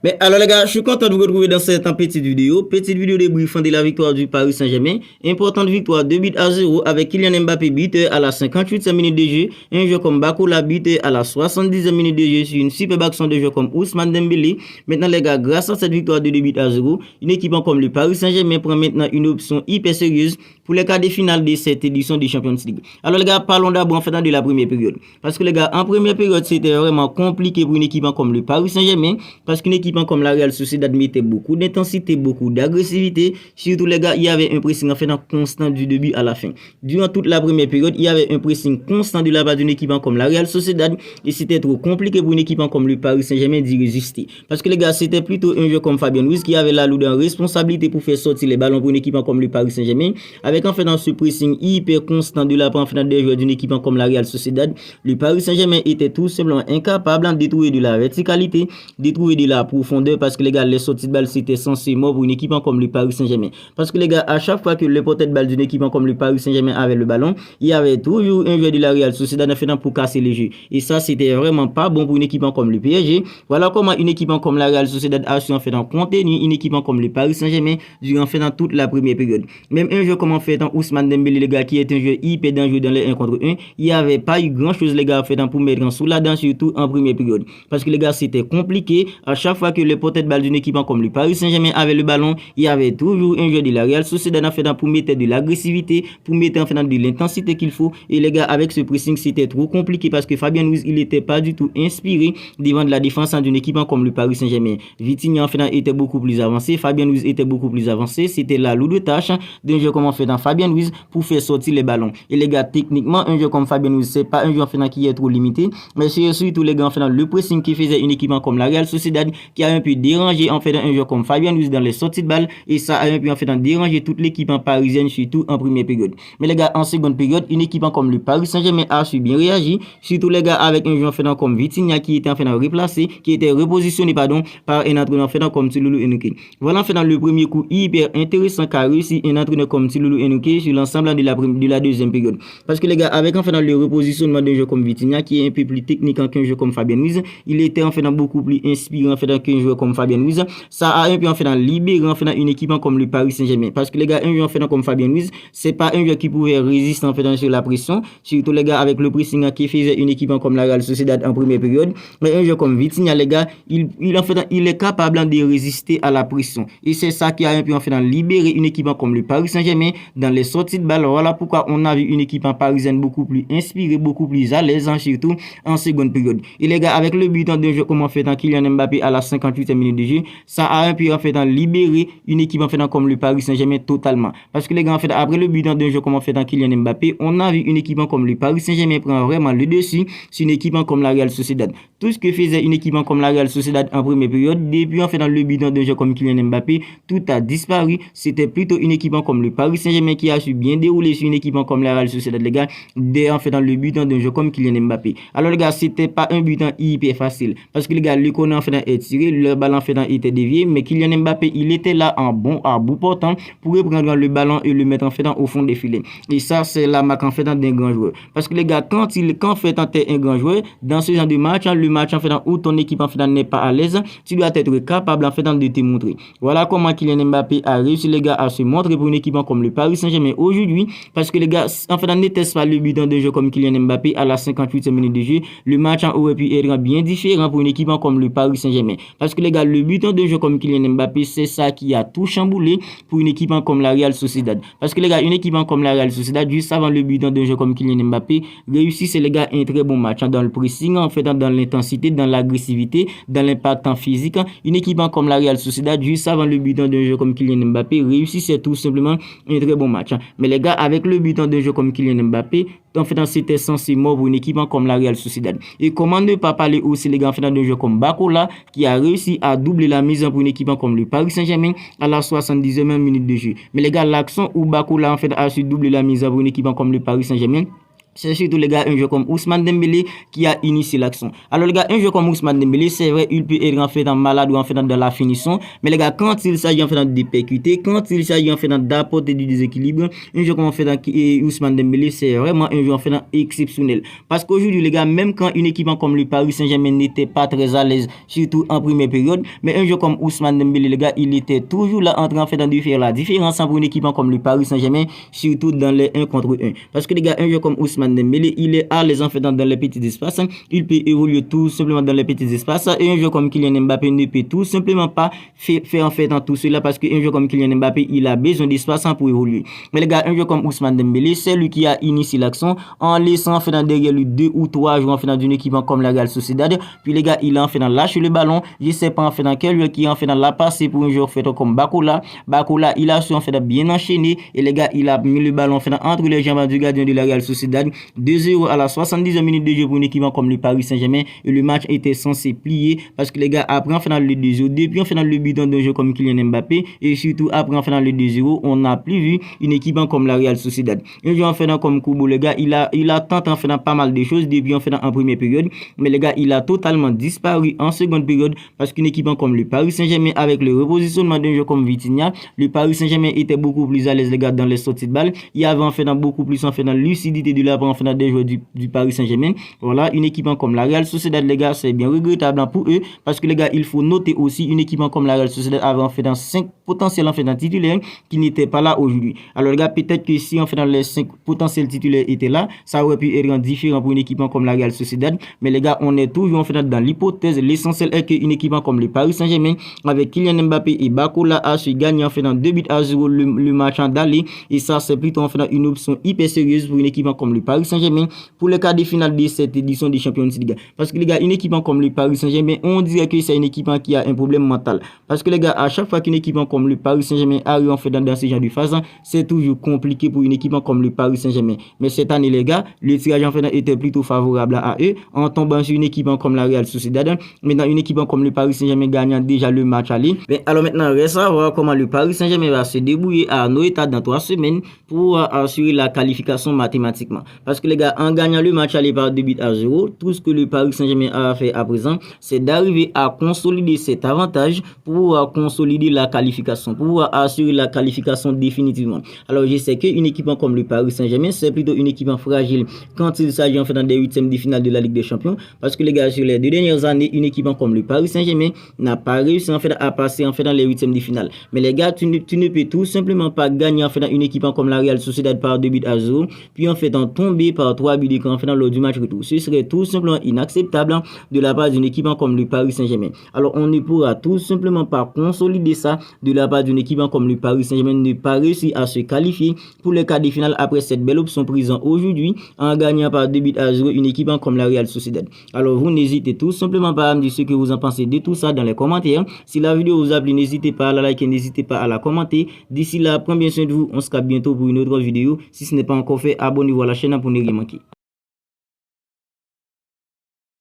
Mais alors les gars, je suis content de vous retrouver dans cette petite vidéo. Petite vidéo débriefant de la victoire du Paris Saint-Germain. Importante victoire 2-0 avec Kylian Mbappé buteur à la 58e minute de jeu. Un jeu comme Bakola buteur à la 70e minute de jeu sur une superbe action de jeu comme Ousmane Dembélé. Maintenant les gars, grâce à cette victoire de 2-0, une équipe comme le Paris Saint-Germain prend maintenant une option hyper sérieuse pour les quarts de finale de cette édition de Champions League. Alors les gars, parlons d'abord en fait de la première période. Parce que les gars, en première période, c'était vraiment compliqué pour une équipe comme le Paris Saint-Germain. Parce qu'une équipe comme la Real Sociedad mettait beaucoup d'intensité, beaucoup d'agressivité. Surtout les gars, il y avait un pressing en fait constant du début à la fin. Durant toute la première période, il y avait un pressing constant de la part d'une équipe comme la Real Sociedad. Et c'était trop compliqué pour une équipe comme le Paris Saint-Germain d'y résister. Parce que les gars, c'était plutôt un jeu comme Fabien Ruiz qui avait la lourde responsabilité pour faire sortir les ballons pour une équipe comme le Paris Saint-Germain. Avec en fait dans ce pressing hyper constant de la part en fait des joueurs d'une équipe comme la Real Sociedad, le Paris Saint-Germain était tout simplement incapable de trouver de la verticalité, de trouver de la profondeur, parce que les gars, les sorties de balle c'était censé mort pour une équipe comme le Paris Saint-Germain. Parce que les gars, à chaque fois que le porteur de balle d'une équipe comme le Paris Saint-Germain avait le ballon, il y avait toujours un joueur de la Real Sociedad en fait pour casser les jeux. Et ça, c'était vraiment pas bon pour une équipe comme le PSG. Voilà comment une équipe comme la Real Sociedad a su en fait contenir une équipe comme le Paris Saint-Germain durant en fait toute la première période. Même un jeu comme en fait Ousmane Dembélé, les gars, qui est un jeu hyper dangereux dans les 1 contre 1, il n'y avait pas eu grand chose les gars en fait pour mettre en sous la dent, surtout en première période. Parce que les gars, c'était compliqué. À chaque fois que le porteur de balle d'une équipe comme le Paris Saint-Germain avait le ballon, il y avait toujours un jeu de la Real Sociedad en fait pour mettre de l'agressivité, pour mettre en fait de l'intensité qu'il faut. Et les gars, avec ce pressing, c'était trop compliqué parce que Fabien Ruiz, il n'était pas du tout inspiré devant de la défense d'une équipe comme le Paris Saint-Germain. Vitinha en fait était beaucoup plus avancé, Fabien Ruiz était beaucoup plus avancé. C'était la lourde tâche d'un jeu comme en fait Fabien Ruiz pour faire sortir les ballons. Et les gars, techniquement, un jeu comme Fabien Ruiz, c'est pas un jeu en fait qui est trop limité, mais c'est surtout les gars en fait le pressing qui faisait une équipe comme la Real Sociedad qui a un peu dérangé en fait un jeu comme Fabien Ruiz dans les sorties de balle, et ça a un peu en fait dérangé toute l'équipe en parisienne, surtout en première période. Mais les gars, en seconde période, une équipe comme le Paris Saint-Germain a su bien réagir, surtout les gars avec un jeu en fait comme Vitinha qui était en fait replacé, qui était repositionné par un entraîneur en fait comme Thiloulou Henrique. Voilà en fait le premier coup hyper intéressant qu'a réussi un entraîneur comme Thiloulou Henrique sur l'ensemble de la deuxième période. Parce que les gars, avec en fait le repositionnement d'un jeu comme Vitinha qui est un peu plus technique qu'un jeu comme Fabien Ruiz, il était en fait beaucoup plus inspirant en fait qu'un joueur comme Fabien Ruiz. Ça a un peu en fait libéré en fait une équipe comme le Paris Saint-Germain. Parce que les gars, un joueur en fait comme Fabien Ruiz, c'est pas un joueur qui pouvait résister en fait sur la pression, surtout les gars avec le pressing qui faisait une équipe comme la Real Sociedad en première période. Mais un joueur comme Vitinha, les gars, il est capable de résister à la pression. Et c'est ça qui a un peu en fait libéré une équipe comme le Paris Saint-Germain dans les sorties de balle. Voilà pourquoi on a vu une équipe en parisienne beaucoup plus inspirée, beaucoup plus à l'aise, surtout en seconde période. Et les gars, avec le but d'un jeu comme en fait Kylian Mbappé à la 58e minute de jeu, ça a un peu en fait libéré une équipe en fait comme le Paris Saint-Germain totalement. Parce que les gars, en fait, après le but d'un jeu comme en fait Kylian Mbappé, on a vu une équipe comme le Paris Saint-Germain prendre vraiment le dessus sur une équipe comme la Real Sociedad. Tout ce que faisait une équipe comme la Real Sociedad en première période, depuis en fait dans le but d'un jeu comme Kylian Mbappé, tout a disparu. C'était plutôt une équipe comme le Paris Saint-Germain qui a su bien dérouler sur une équipe comme la Real Sociedad, les gars, dès en fait dans le but d'un jeu comme Kylian Mbappé. Alors les gars, c'était pas un but hyper facile parce que les gars, le corner en fait est tiré, le ballon en fait était dévié, mais Kylian Mbappé, il était là en bon à bout portant pour prendre le ballon et le mettre en fait au fond des filets. Et ça, c'est la marque en fait d'un grand joueur. Parce que les gars, quand fait un grand joueur dans ce genre de match, le match en fait où ton équipe en fait n'est pas à l'aise, tu dois être capable en fait de te montrer. Voilà comment Kylian Mbappé a réussi les gars à se montrer pour une équipe comme le Paris Saint-Germain aujourd'hui. Parce que les gars, en fait, n'était-ce pas le but d'un jeu comme Kylian Mbappé à la 58e minute de jeu, le match aurait pu être bien différent pour une équipe comme le Paris Saint-Germain. Parce que les gars, le but d'un jeu comme Kylian Mbappé, c'est ça qui a tout chamboulé pour une équipe comme la Real Sociedad. Parce que les gars, une équipe comme la Real Sociedad, juste avant le but d'un jeu comme Kylian Mbappé, réussissent les gars un très bon match dans le pressing, en fait, dans l'intensité, dans l'agressivité, dans l'impact en physique. Une équipe comme la Real Sociedad, juste avant le but d'un jeu comme Kylian Mbappé, réussissait tout simplement un très bon match. Mais les gars, avec le but d'un jeu comme Kylian Mbappé, en fait, c'était censé mort pour une équipe comme la Real Sociedad. Et comment ne pas parler aussi les gars en fait d'un jeu comme Bakola qui a réussi à doubler la mise pour une équipe comme le Paris Saint-Germain à la 70e minute de jeu. Mais les gars, l'action où Bakola en fait a su doubler la mise pour une équipe comme le Paris Saint-Germain, c'est surtout les gars un joueur comme Ousmane Dembélé qui a initié l'action. Alors les gars, un joueur comme Ousmane Dembélé, c'est vrai, il peut être en fait dans malade ou en fait dans la finition, mais les gars, quand il s'agit en fait de percuter, quand il s'agit en fait d'apporter du déséquilibre, un joueur comme en fait Ousmane Dembélé, c'est vraiment un joueur en fait exceptionnel. Parce qu'aujourd'hui les gars, même quand une équipe comme le Paris Saint-Germain n'était pas très à l'aise, surtout en première période, mais un joueur comme Ousmane Dembélé, les gars, il était toujours là en train en fait de faire la différence pour une équipe comme le Paris Saint-Germain, surtout dans les 1 contre 1. Parce que les gars, un joueur comme Ousmane Dembélé, il est à l'aise en fait dans les petits espaces, il peut évoluer tout simplement dans les petits espaces, et un joueur comme Kylian Mbappé ne peut tout simplement pas faire en fait dans tout cela, parce qu'un joueur comme Kylian Mbappé, il a besoin d'espace pour évoluer. Mais les gars, un joueur comme Ousmane Dembélé, c'est lui qui a initié l'action en laissant en fait derrière lui 2 ou 3 joueurs en fait d'une équipe comme la Real Sociedad. Puis les gars, il a en fait lâché le ballon, je sais pas en fait dans quel joueur qui en fait la passe pour un joueur fait comme Bakola, il a su en fait bien enchaîner, et les gars, il a mis le ballon en fait entre les jambes du gardien de la Real Sociedad. 2-0 à la 70e minute de jeu pour une équipe comme le Paris Saint-Germain, et le match était censé plier parce que les gars, après en fait le 2-0, depuis en fait le but d'un jeu comme Kylian Mbappé, et surtout après en fait le 2-0, on n'a plus vu une équipe comme la Real Sociedad. Un joueur en fait comme Kubo, les gars, il a tenté en fait pas mal de choses depuis en fait en première période, mais les gars, il a totalement disparu en seconde période parce qu'une équipe comme le Paris Saint-Germain, avec le repositionnement d'un joueur comme Vitinha, le Paris Saint-Germain était beaucoup plus à l'aise les gars dans les sorties de balle. Il y avait en fait beaucoup plus en fait dans lucidité de la part en fait des joueurs du Paris Saint-Germain. Voilà, une équipe comme la Real Sociedad, les gars, c'est bien regrettable pour eux, parce que les gars, il faut noter aussi une équipe comme la Real Sociedad avait en fait dans 5 potentiels en fait dans titulaires qui n'étaient pas là aujourd'hui. Alors les gars, peut-être que si en fait dans les 5 potentiels titulaires étaient là, ça aurait pu être différent pour une équipe comme la Real Sociedad. Mais les gars, on est toujours en fait dans l'hypothèse. L'essentiel est qu'une équipe comme le Paris Saint-Germain, avec Kylian Mbappé et Bakola, a su gagner en fait dans 2-0 le match en d'aller, et ça c'est plutôt en fait une option hyper sérieuse pour une équipe comme le Paris Saint-Germain pour le quart de finale de cette édition des Champions League. Parce que les gars, une équipe comme le Paris Saint-Germain, on dirait que c'est une équipe qui a un problème mental. Parce que les gars, à chaque fois qu'une équipe comme le Paris Saint-Germain arrive en fait dans ce genre de phase, c'est toujours compliqué pour une équipe comme le Paris Saint-Germain. Mais cette année les gars, le tirage en fait était plutôt favorable à eux en tombant sur une équipe comme la Real Sociedad. Maintenant, une équipe comme le Paris Saint-Germain gagnant déjà le match aller. Mais alors maintenant, reste à voir comment le Paris Saint-Germain va se débrouiller à nos états dans 3 semaines pour assurer la qualification mathématiquement. Parce que les gars, en gagnant le match aller par 2-0, tout ce que le Paris Saint-Germain a fait à présent, c'est d'arriver à consolider cet avantage pour consolider la qualification, pour assurer la qualification définitivement. Alors je sais qu'une équipe comme le Paris Saint-Germain, c'est plutôt une équipe fragile quand il s'agit en fait dans des 8e de finale de la Ligue des Champions, parce que les gars, sur les 2 dernières années, une équipe comme le Paris Saint-Germain n'a pas réussi en fait à passer en fait dans les 8e de finale. Mais les gars, tu ne peux tout simplement pas gagner en fait dans une équipe comme la Real Sociedad par 2-0, puis en fait en tomber par 3 buts en fait dans lors du match retour. Ce serait tout simplement inacceptable de la part d'une équipe comme le Paris Saint-Germain. Alors on ne pourra tout simplement pas consolider ça de la part d'une équipe comme le Paris Saint-Germain, ne pas réussir à se qualifier pour le quart de finale après cette belle option prise aujourd'hui en gagnant par 2-0 une équipe comme la Real Sociedad. Alors vous n'hésitez tout simplement pas à me dire ce que vous en pensez de tout ça dans les commentaires. Si la vidéo vous a plu, n'hésitez pas à la liker, n'hésitez pas à la commenter. D'ici là, prenez bien soin de vous. On se capte bientôt pour une autre vidéo. Si ce n'est pas encore fait, abonnez-vous à la chaîne pour ne rien manquer.